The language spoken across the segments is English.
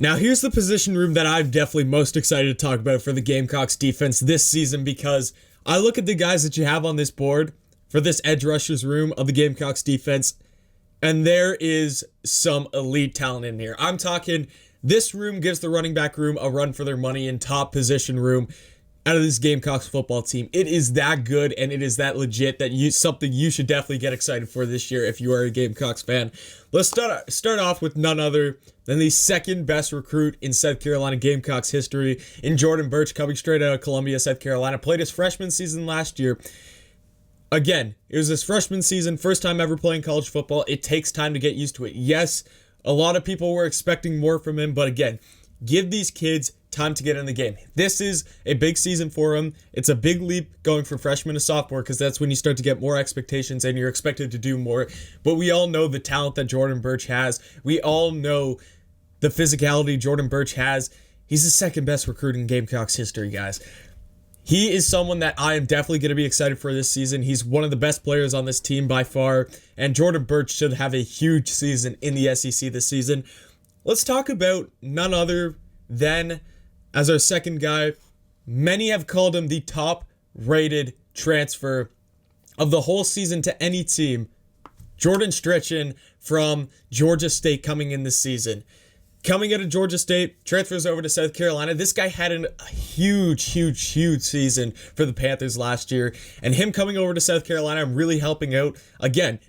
Now, here's the position room that I'm definitely most excited to talk about for the Gamecocks defense this season, because I look at the guys that you have on this board for this edge rushers room of the Gamecocks defense, and there is some elite talent in here. I'm talking, this room gives the running back room a run for their money in top position room out of this Gamecocks football team. It is that good, and it is that legit that something you should definitely get excited for this year if you are a Gamecocks fan. Let's start off with none other than the second best recruit in South Carolina Gamecocks history in Jordan Burch, coming straight out of Columbia, South Carolina. Played his freshman season last year. Again, it was his freshman season, first time ever playing college football. It takes time to get used to it. Yes, a lot of people were expecting more from him, but again, give these kids time to get in the game. This is a big season for him. It's a big leap going from freshman to sophomore, because that's when you start to get more expectations and you're expected to do more. But we all know the talent that Jordan Burch has. We all know the physicality Jordan Burch has. He's the second best recruit in Gamecocks history, guys. He is someone that I am definitely going to be excited for this season. He's one of the best players on this team by far, and Jordan Burch should have a huge season in the SEC this season. Let's talk about none other than, as our second guy, many have called him the top-rated transfer of the whole season to any team, Jordan Strachan from Georgia State coming in this season. Coming out of Georgia State, transfers over to South Carolina. This guy had a huge season for the Panthers last year. And him coming over to South Carolina, I'm really helping out. Again,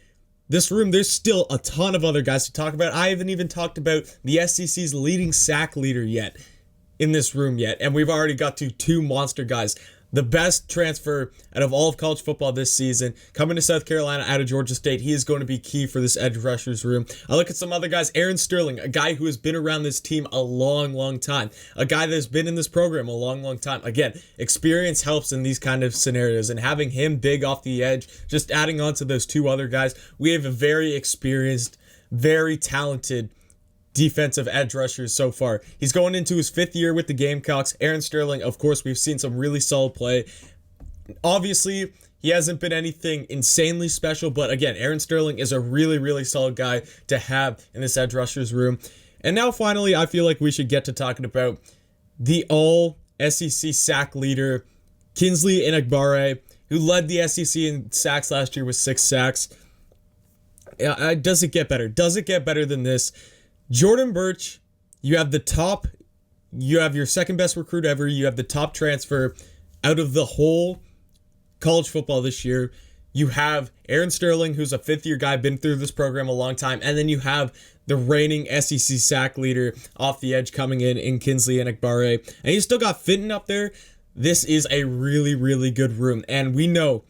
this room, there's still a ton of other guys to talk about. I haven't even talked about the SEC's leading sack leader yet in this room yet. And we've already got to two monster guys. The best transfer out of all of college football this season, coming to South Carolina out of Georgia State. He is going to be key for this edge rushers room. I look at some other guys. Aaron Sterling, a guy who has been around this team a long time. A guy that's been in this program a long time. Again, experience helps in these kind of scenarios, and having him big off the edge, just adding on to those two other guys, we have a very experienced, very talented defensive edge rushers so far. He's going into his fifth year with the Gamecocks. Aaron Sterling, of course, we've seen some really solid play. Obviously, he hasn't been anything insanely special, but again, Aaron Sterling is a really solid guy to have in this edge rushers room. And now finally, I feel like we should get to talking about the all-SEC sack leader, Kingsley Enagbare, who led the SEC in sacks last year with 6 sacks. Does it get better? Does it get better than this? Jordan Burch, you have your second best recruit ever. You have the top transfer out of the whole college football this year. You have Aaron Sterling, who's a fifth-year guy, been through this program a long time. And then you have the reigning SEC sack leader off the edge coming in Kingsley Enagbare. And you still got Fenton up there. This is a really good room. And we know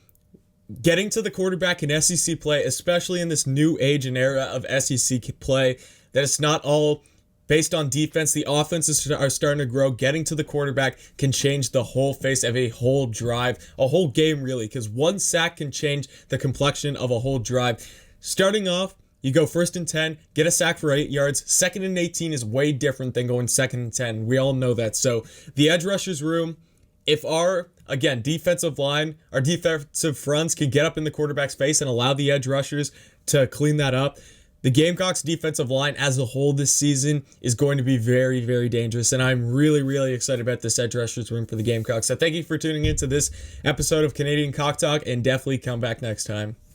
getting to the quarterback in SEC play, especially in this new age and era of SEC play, that it's not all based on defense. The offenses are starting to grow. Getting to the quarterback can change the whole face of a whole drive, a whole game really, because one sack can change the complexion of a whole drive. Starting off, you go 1st and 10, get a sack for 8 yards. 2nd and 18 is way different than going 2nd and 10. We all know that. So the edge rushers room, if our defensive line, our defensive fronts can get up in the quarterback's face and allow the edge rushers to clean that up, the Gamecocks defensive line as a whole this season is going to be very dangerous, and I'm really excited about this edge rushers room for the Gamecocks. So thank you for tuning into this episode of Canadian Cock Talk, and definitely come back next time.